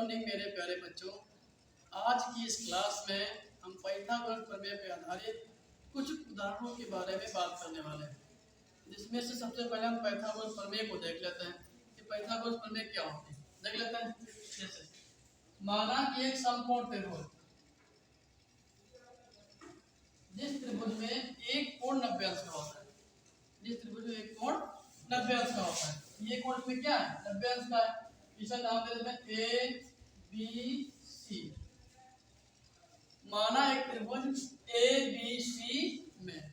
Morning मेरे प्यारे बच्चों। आज की इस क्लास में हम पाइथागोरस प्रमेय पर आधारित कुछ उदाहरणों के बारे में बात करने वाले हैं, जिसमें से सबसे पहले हम पाइथागोरस प्रमेय को देख लेते हैं कि पाइथागोरस प्रमेय क्या होती है। देख लेते हैं। जैसे माना कि एक समकोण त्रिभुज, जिस त्रिभुज में एक कोण 90 अंश का होता है, जिस त्रिभुज में एक कोण 90 अंश का होता है, ये कोण में क्या है 90 अंश का है। इसका नाम दे देते हैं ए बी सी। माना एक त्रिभुज ए बी सी में,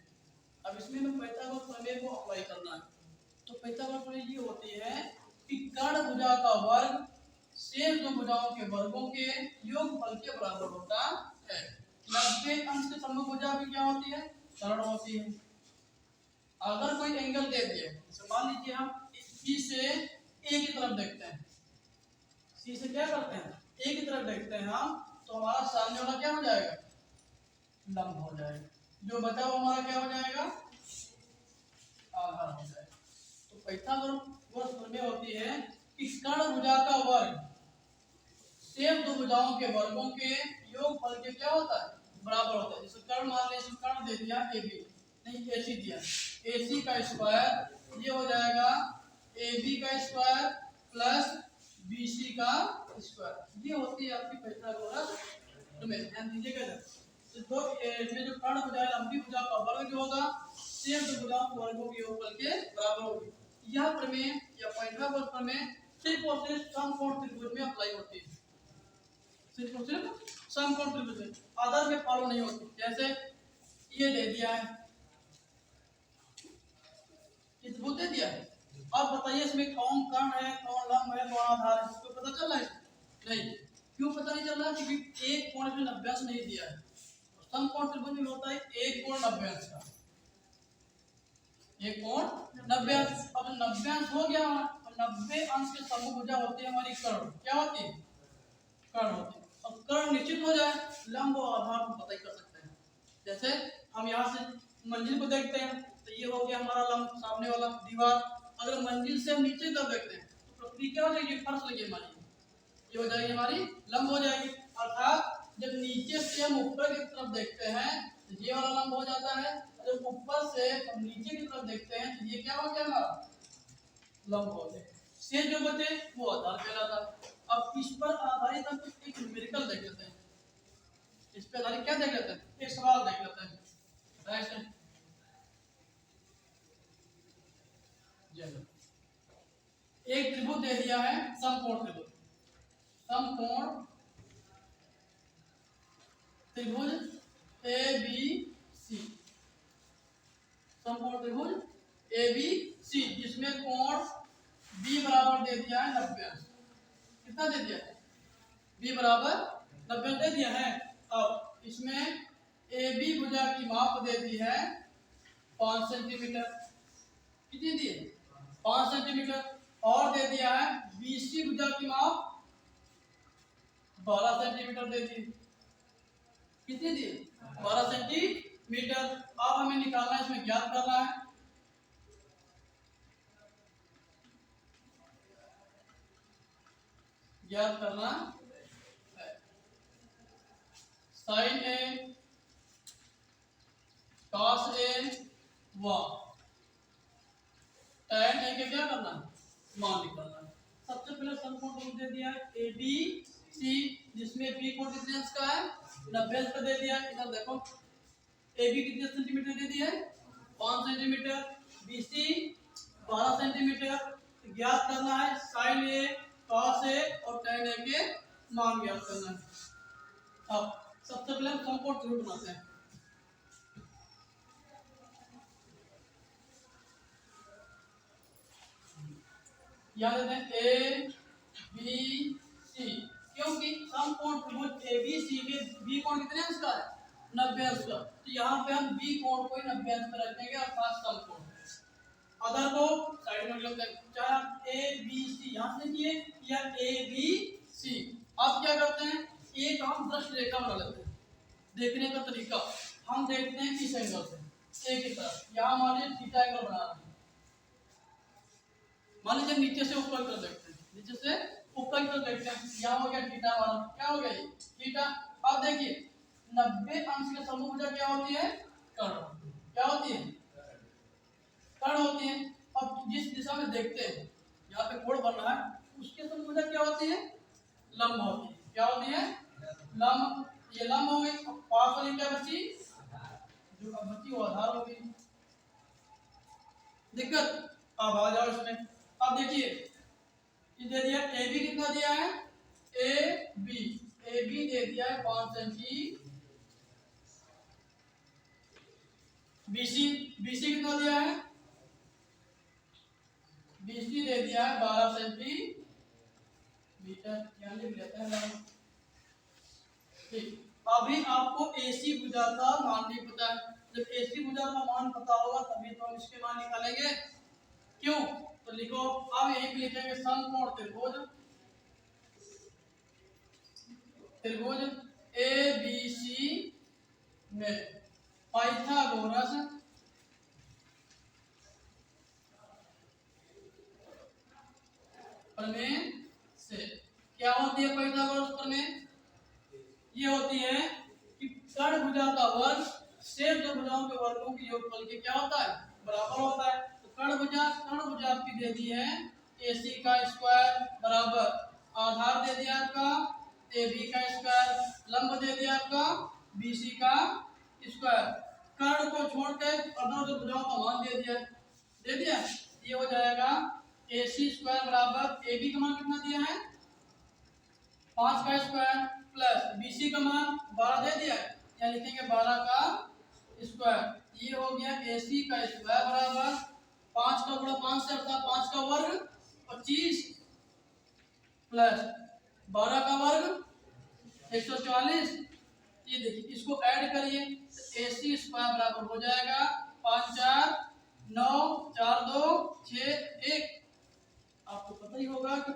अब इसमें हमें पाइथागोरस प्रमेय को अप्लाई करना है। तो पाइथागोरस प्रमेय ये होती है कि कर्ण भुजा का वर्ग शेष दो भुजाओं के वर्गों के योगफल के बराबर होता है। 90 अंश के समूह भुजा भी क्या होती है, कर्ण होती है। अगर कोई एंगल दे दिए, मान लीजिए हम सी से ए की तरफ देखते हैं, सी से क्या करते हैं ए की तरफ देखते हैं हम, तो हमारा सामने वाला क्या हो जाएगा, लंब हो जाएगा। जो बचा हुआ हमारा क्या हो जाएगा, आधार हो जाएगा। तो पाइथागोरस प्रमेय होती है कि कर्ण भुजा का वर्ग शेष दो भुजाओं के वर्गों के योगफल के क्या होता है, बराबर होता है। जैसे कर्ण मान लीजिए, कर्ण दे दिया ए बी, नहीं एसी दिया, एसी का स्क्वायर ये हो जाएगा ए बी का स्क्वायर प्लस बीसी का स्क्वायर। ये होती है आपकी पाइथागोरस प्रमेय। ध्यान दीजिएगा। तो इसमें जो कर्ण भुजा लंबी भुजा का वर्ग जो होगा शेष दो भुजाओं के वर्गों के योगफल के बराबर होगी। यह प्रमेय या पाइथागोरस प्रमेय सिर्फ और सिर्फ समकोण त्रिभुज में अप्लाई होती है, सिर्फ और सिर्फ समकोण त्रिभुज में, अदर में फॉलो नहीं होती। जैसे ये दे दिया है, त्रिभुज दे दिया है, अब बताइए इसमें कौन कर्ण है, कौन लंब है, कौन आधार है, इसको पता चल रहा है? नहीं। क्यों पता नहीं चल रहा? क्योंकि एक कोण में 90 अंश नहीं दिया है। समकोण त्रिभुज में होता है एक कोण 90 अंश का, एक कोण 90 अंश। अब 90 अंश हो गया, 90 अंश के समूह भुजा होती है हमारी कर्ण। क्या होती है, कर्ण होती है। अब कर्ण निश्चित हो जाए, लंब और आधार को पता ही कर सकते हैं। जैसे हम यहाँ से मंजिल को देखते हैं, तो ये हो गया हमारा लंब, सामने वाला दीवार। अगर मंजिल से हम नीचे तक देखते हैं तो पृथ्वी क्या हो जाएगी, फर्श लगी हमारी, ये हो जाएगी हमारी लंब हो जाएगी। अर्थात जब नीचे से हम ऊपर की तरफ देखते हैं तो ये वाला लंब हो जाता है, जब ऊपर से हम नीचे की तरफ देखते हैं तो ये क्या हो गया हमारा, लंब हो गया। शेष जो बचे वो आधार कहलाता है। अब इस पर आधारित हम एक न्यूमेरिकल देख लेते हैं। इस पर आधारित क्या देख लेते हैं, एक सवाल देख लेते हैं। एक त्रिभुज दे दिया है, समकोण त्रिभुज, समकोण त्रिभुज ए बी सी, समकोण त्रिभुज ए बी सी, जिसमें कोण बी बराबर दे दिया है 90 अंश। कितना दे दिया है, बी बराबर 90 अंश दे दिया है। अब इसमें ए बी भुजा की माप दे दी है 5 सेंटीमीटर, कितनी दी है 5 सेंटीमीटर, और दे दिया है बीसी भुजा की माप 12 सेंटीमीटर दे दी। कितनी दी, 12 सेंटीमीटर। अब हमें निकालना है, इसमें ज्ञात करना है। ज्ञात करना है साइन ए कॉस ए व tan ए के क्या करना है, मान निकालना है। सबसे पहले समकोण त्रिभुज दे दिया है ए बी सी, जिसमें बी कोण कितने अंश का है, 90 अंश का दे दिया है। इधर देखो ए बी कितने सेंटीमीटर दे दिया है, 5 सेंटीमीटर, बी सी 12 सेंटीमीटर। ज्ञात करना है साइन ए कॉस ए और tan ए के मान ज्ञात करना है। अब सबसे पहले हम समकोण त्रिभुज बनाते हैं। याद रखें ए बी सी, क्योंकि समकोण त्रिभुज ए बी सी में बी कोण कितने अंश का है, 90 अंश का। तो यहाँ पे हम बी कोण को 90 अंश में रखेंगे, अर्थात समकोण। अदर को साइड में लिखते हैं, चाहे ए बी सी यहाँ से लिखिए या ए बी सी। अब क्या करते हैं, एक हम दृश्य रेखा बना लेते हैं। देखने का तरीका हम देखते हैं किस एंगल से, ए की तरफ। यहाँ मान लीजिए थीटा एंगल बना रहे हैं, मान लीजिए नीचे से ऊपर कर देखते हैं, नीचे से उसका ही तो देखते हैं। यहाँ हो गया थीटा वाला, क्या हो गया ये थीटा। अब देखिए 90 अंश के समूह भुजा क्या होती है, कर्ण। क्या होती है, कर्ण होती है। अब जिस दिशा में देखते हैं, यहाँ पे कोण बन रहा है, उसके समूह भुजा क्या होती है, लंब होती है। क्या होती है, लंब। ये लंब हो गई। अब पास वाली क्या बची, जो अब बची वो आधार होगी। दिक्कत, अब आ जाओ इसमें। अब देखिए ये दे दिया ए बी, कितना दिया है, ए बी दे दिया है 5 सेंटी। बीसी कितना दिया है, बीसी दे दिया है 12 सेंटीमीटर। लिख लेते हैं। ठीक, अभी आपको एसी भुजा का मान नहीं पता है। जब एसी भुजा का मान पता होगा तभी तो हम इसके मान निकालेंगे। क्यों, तो लिखो, अब यही पे लिखेंगे समकोण त्रिभुज, त्रिभुज ए बी सी में पाइथागोरस प्रमेय से। क्या होती है पाइथागोरस प्रमेय, ये होती है कि कर्ण भुजा का वर्ग शेष दो भुजाओं के वर्गों के योगफल के क्या होता है, बराबर होता है। तो कर्ण भुजा आपकी दे दी है AC का स्क्वायर बराबर आधार दे दिया आपका AB का स्क्वायर, लंब दे दिया आपका BC का स्क्वायर। कर्ण को छोड़कर अदर दो भुजाओं का मान दे दिया। ये हो जाएगा AC स्क्वायर बराबर AB का मान कितना दिया है, 5 का स्क्वायर प्लस BC का मान 12 दे दिया है, यहाँ लिखेंगे 12 का स्क्वायर। ये हो गया AC का स्क्वायर बराबर 5 का गुणा 5 से अर्थात 5 का वर्ग 25 प्लस 12 का वर्ग 144। ये देखिए इसको ऐड करिए तो AC स्क्वायर बराबर हो जाएगा 5 4 9 4 2 6 1। आपको पता ही होगा कि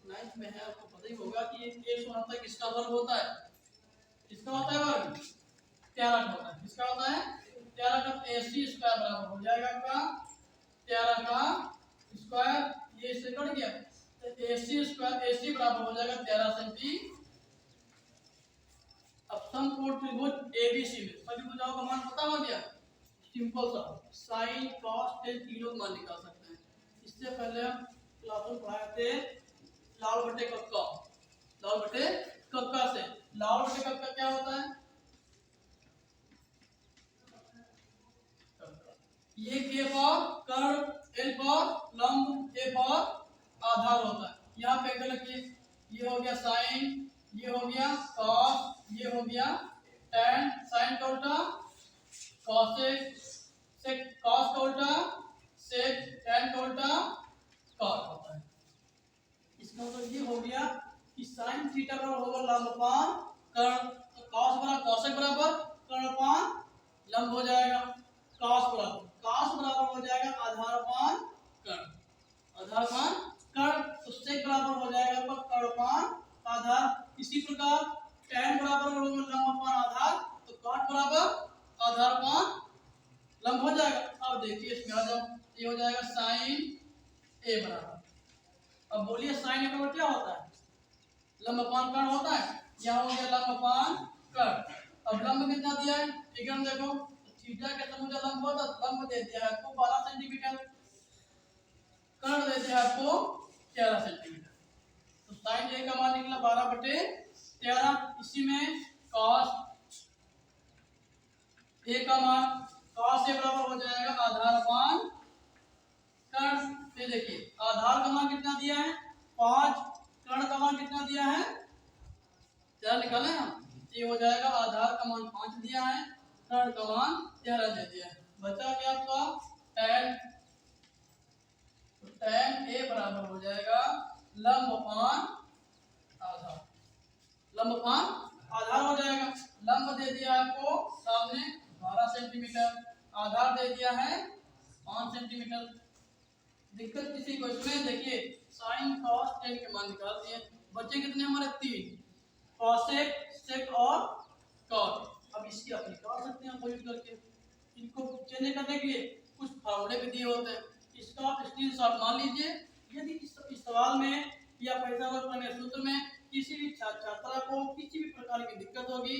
9th में है, आपको पता ही होगा कि ये 169 किसका वर्ग होता है, किसका होता है वर्ग, 13 का होता है। किसका होता है, 13 का। AC स्क्वायर बराबर हो जाएगा आपका 13 का स्क्वायर, ये इससे कट गया तो AC स्क्वायर AC बराबर हो जाएगा 13 सेंटीमीटर। अब समकोण त्रिभुज ABC में सभी भुजाओं का मान पता हो गया, सिंपल सा साइन कॉस टेन तीनों का मान निकाल सकते हैं। इससे पहले हम क्लास में पढ़ाए थे लाल बटे कक्का, लाल बटे कक्का से। लाल बटे कक्का क्या होता है, ये K फॉर कर्ण, L फॉर लंब, A फॉर आधार होता है। यहाँ पे अगर रखिए, ये हो गया साइन, ये हो गया कॉस, ये हो गया टैन, साइन का उल्टा कॉसेक, सेक कॉस का उल्टा सेक, टैन का उल्टा कॉस होता है। इसका मतलब ये हो गया कि साइन थीटा बराबर होगा लंब अपान कर्ण, तो कॉस बराबर कॉसेक बराबर कर्ण अपान लंब हो जाएगा। कॉस बराबर हो जाएगा आधार अपान कर्ण, आधार अपान कर्ण, तो सेक बराबर हो जाएगा आपका कर्ण अपान आधार। इसी प्रकार टैन बराबर होगा लंब अपान आधार, तो कॉट बराबर आधार अपान लंब हो जाएगा। अब देखिए इसमें आ जाओ, ये हो जाएगा साइन A बराबर, अब बोलिए साइन A बराबर क्या होता है, लंब अपान कर्ण होता है। यहाँ हो गया लंब अपान कर्ण। अब लंब कितना दिया है, फिगर में देखो, थीटा के समूह लंब होता, लंब दे दिया है आपको 12 सेंटीमीटर, कर्ण दे दिया है आपको 13 सेंटीमीटर। तो साइन A का मान निकला 12/13। इसी में cos A का मान, cos A बराबर हो जाएगा आधार अपान कर्ण। ये देखिए आधार का मान कितना दिया है 5, कर्ण का मान कितना दिया है 13 निकाले हम, ये हो जाएगा आधार का मान 5 दिया है, कर्ण का मान 13 दे दिया है। बचा क्या आपका tan, तो tan A बराबर हो जाएगा लंब अपान आधार, लंब अपान आधार हो जाएगा। लंब दे दिया आपको सामने 12 सेंटीमीटर, आधार दे दिया है 5 सेंटीमीटर। दिक्कत किसी को इसमें देखिए साइन कॉस टेन के मान निकाल दिए, बचे कितने हमारे 3, कॉसेक, सेक और कॉट। अब इसकी आप निकाल सकते हैं कोई करके, इनको चेंज करने के लिए कुछ फार्मूले भी दिए होते हैं, इसका आप स्क्रीनशॉट मान लीजिए। यदि इस सवाल में या पाइथागोरस प्रमेय सूत्र में किसी भी छात्रा को किसी भी प्रकार की दिक्कत होगी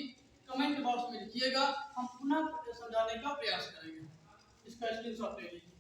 कमेंट बॉक्स में लिखिएगा, हम पुनः समझाने का प्रयास करेंगे। इसका स्क्रीनशॉट ले लीजिए।